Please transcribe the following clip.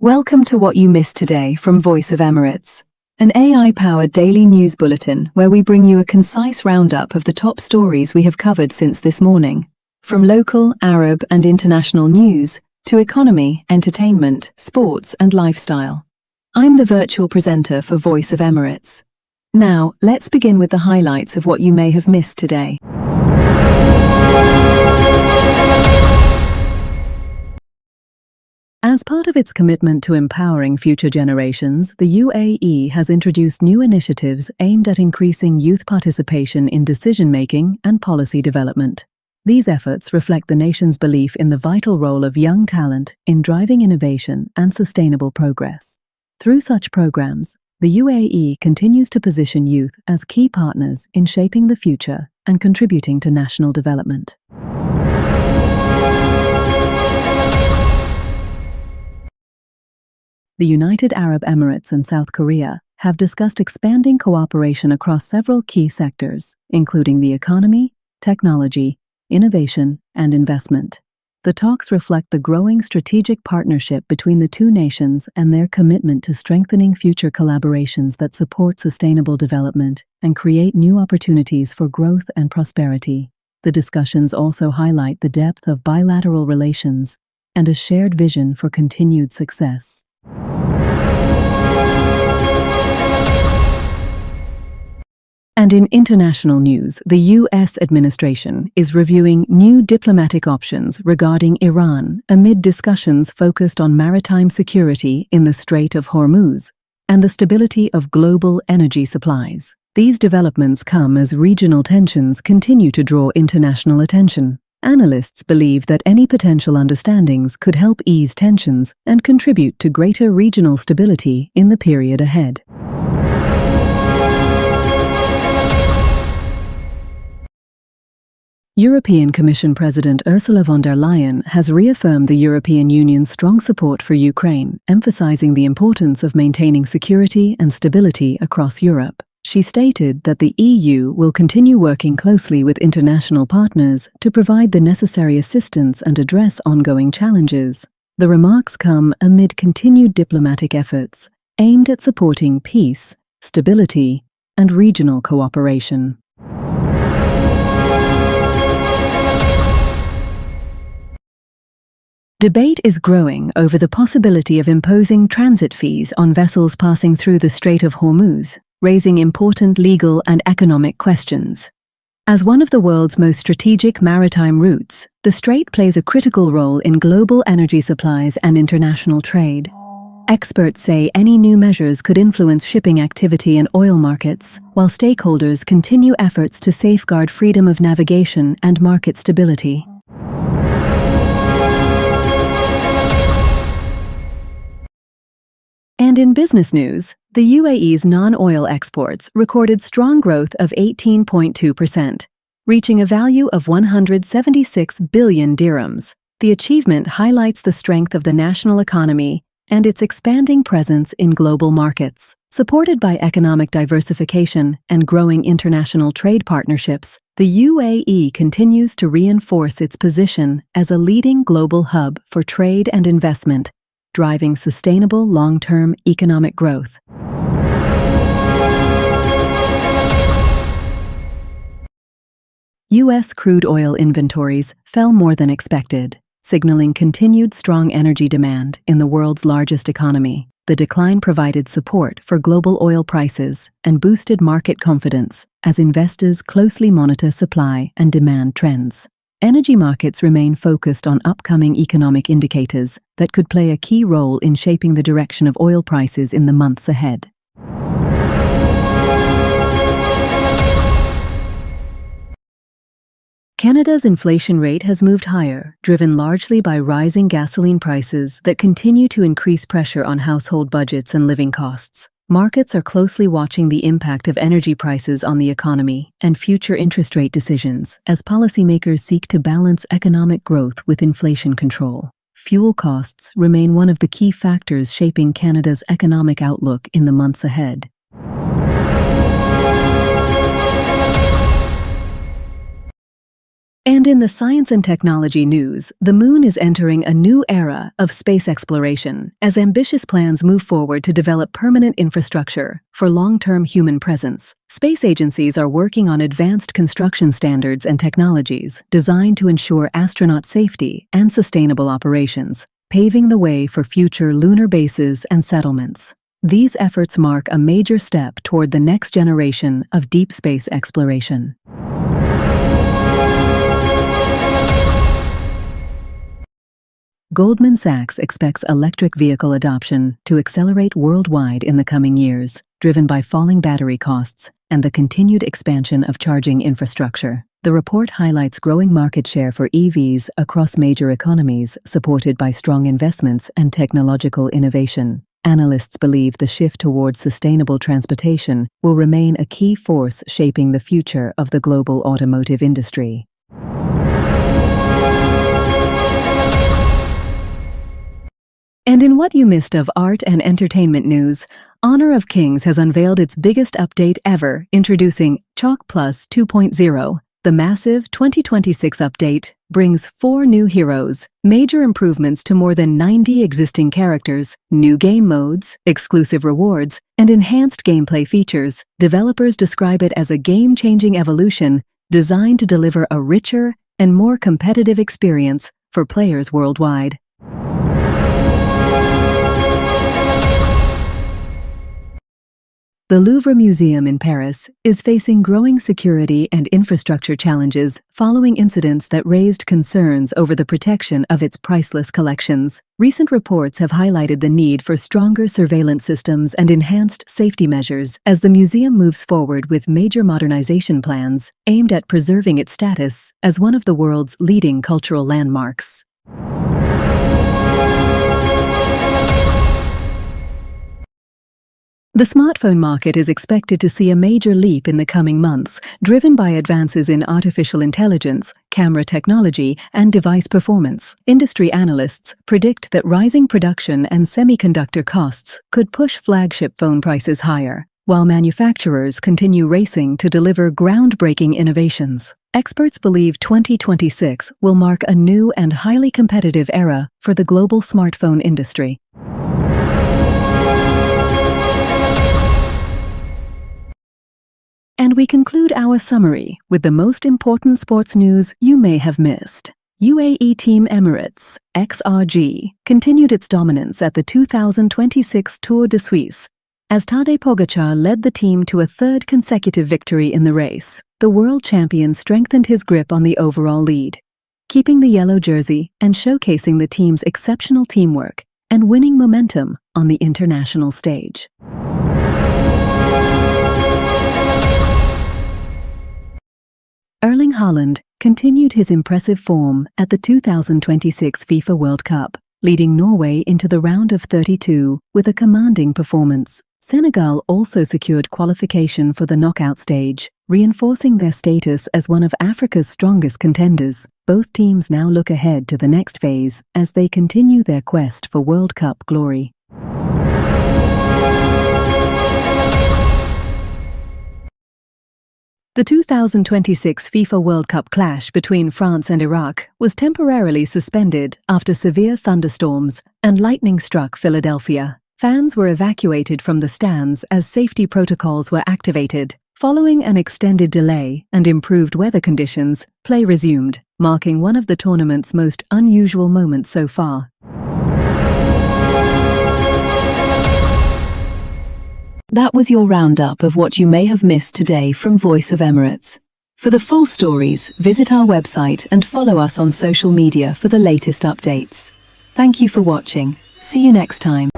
Welcome to What You Missed Today from Voice of Emirates, an AI-powered daily news bulletin where we bring you a concise roundup of the top stories we have covered since this morning. From local, Arab and international news to economy, entertainment, sports and lifestyle. I'm the virtual presenter for Voice of Emirates. Now, let's begin with the highlights of what you may have missed today. As part of its commitment to empowering future generations, the UAE has introduced new initiatives aimed at increasing youth participation in decision-making and policy development. These efforts reflect the nation's belief in the vital role of young talent in driving innovation and sustainable progress. Through such programs, the UAE continues to position youth as key partners in shaping the future and contributing to national development. The United Arab Emirates and South Korea have discussed expanding cooperation across several key sectors, including the economy, technology, innovation, and investment. The talks reflect the growing strategic partnership between the two nations and their commitment to strengthening future collaborations that support sustainable development and create new opportunities for growth and prosperity. The discussions also highlight the depth of bilateral relations and a shared vision for continued success. And in international news, the U.S. administration is reviewing new diplomatic options regarding Iran amid discussions focused on maritime security in the Strait of Hormuz and the stability of global energy supplies. These developments come as regional tensions continue to draw international attention. Analysts believe that any potential understandings could help ease tensions and contribute to greater regional stability in the period ahead. European Commission President Ursula von der Leyen has reaffirmed the European Union's strong support for Ukraine, emphasizing the importance of maintaining security and stability across Europe. She stated that the EU will continue working closely with international partners to provide the necessary assistance and address ongoing challenges. The remarks come amid continued diplomatic efforts aimed at supporting peace, stability, and regional cooperation. Debate is growing over the possibility of imposing transit fees on vessels passing through the Strait of Hormuz, raising important legal and economic questions. As one of the world's most strategic maritime routes, the strait plays a critical role in global energy supplies and international trade. Experts say any new measures could influence shipping activity and oil markets, while stakeholders continue efforts to safeguard freedom of navigation and market stability. And in business news, the UAE's non-oil exports recorded strong growth of 18.2%, reaching a value of 176 billion dirhams. The achievement highlights the strength of the national economy and its expanding presence in global markets. Supported by economic diversification and growing international trade partnerships, the UAE continues to reinforce its position as a leading global hub for trade and investment, driving sustainable long-term economic growth. U.S. crude oil inventories fell more than expected, signaling continued strong energy demand in the world's largest economy. The decline provided support for global oil prices and boosted market confidence as investors closely monitor supply and demand trends. Energy markets remain focused on upcoming economic indicators that could play a key role in shaping the direction of oil prices in the months ahead. Canada's inflation rate has moved higher, driven largely by rising gasoline prices that continue to increase pressure on household budgets and living costs. Markets are closely watching the impact of energy prices on the economy and future interest rate decisions as policymakers seek to balance economic growth with inflation control. Fuel costs remain one of the key factors shaping Canada's economic outlook in the months ahead. And in the science and technology news, the moon is entering a new era of space exploration as ambitious plans move forward to develop permanent infrastructure for long-term human presence. Space agencies are working on advanced construction standards and technologies designed to ensure astronaut safety and sustainable operations, paving the way for future lunar bases and settlements. These efforts mark a major step toward the next generation of deep space exploration. Goldman Sachs expects electric vehicle adoption to accelerate worldwide in the coming years, driven by falling battery costs and the continued expansion of charging infrastructure. The report highlights growing market share for EVs across major economies, supported by strong investments and technological innovation. Analysts believe the shift towards sustainable transportation will remain a key force shaping the future of the global automotive industry. And in what you missed of art and entertainment news, Honor of Kings has unveiled its biggest update ever, introducing Chalk Plus 2.0. The massive 2026 update brings 4 new heroes, major improvements to more than 90 existing characters, new game modes, exclusive rewards, and enhanced gameplay features. Developers describe it as a game-changing evolution designed to deliver a richer and more competitive experience for players worldwide. The Louvre Museum in Paris is facing growing security and infrastructure challenges following incidents that raised concerns over the protection of its priceless collections. Recent reports have highlighted the need for stronger surveillance systems and enhanced safety measures as the museum moves forward with major modernization plans aimed at preserving its status as one of the world's leading cultural landmarks. The smartphone market is expected to see a major leap in the coming months, driven by advances in artificial intelligence, camera technology, and device performance. Industry analysts predict that rising production and semiconductor costs could push flagship phone prices higher, while manufacturers continue racing to deliver groundbreaking innovations. Experts believe 2026 will mark a new and highly competitive era for the global smartphone industry. And we conclude our summary with the most important sports news you may have missed. UAE Team Emirates, XRG, continued its dominance at the 2026 Tour de Suisse, as Tadej Pogačar led the team to a third consecutive victory in the race. The world champion strengthened his grip on the overall lead, keeping the yellow jersey and showcasing the team's exceptional teamwork and winning momentum on the international stage. Erling Haaland continued his impressive form at the 2026 FIFA World Cup, leading Norway into the round of 32 with a commanding performance. Senegal also secured qualification for the knockout stage, reinforcing their status as one of Africa's strongest contenders. Both teams now look ahead to the next phase as they continue their quest for World Cup glory. The 2026 FIFA World Cup clash between France and Iraq was temporarily suspended after severe thunderstorms and lightning struck Philadelphia. Fans were evacuated from the stands as safety protocols were activated. Following an extended delay and improved weather conditions, play resumed, marking one of the tournament's most unusual moments so far. That was your roundup of what you may have missed today from Voice of Emirates. For the full stories, visit our website and follow us on social media for the latest updates. Thank you for watching. See you next time.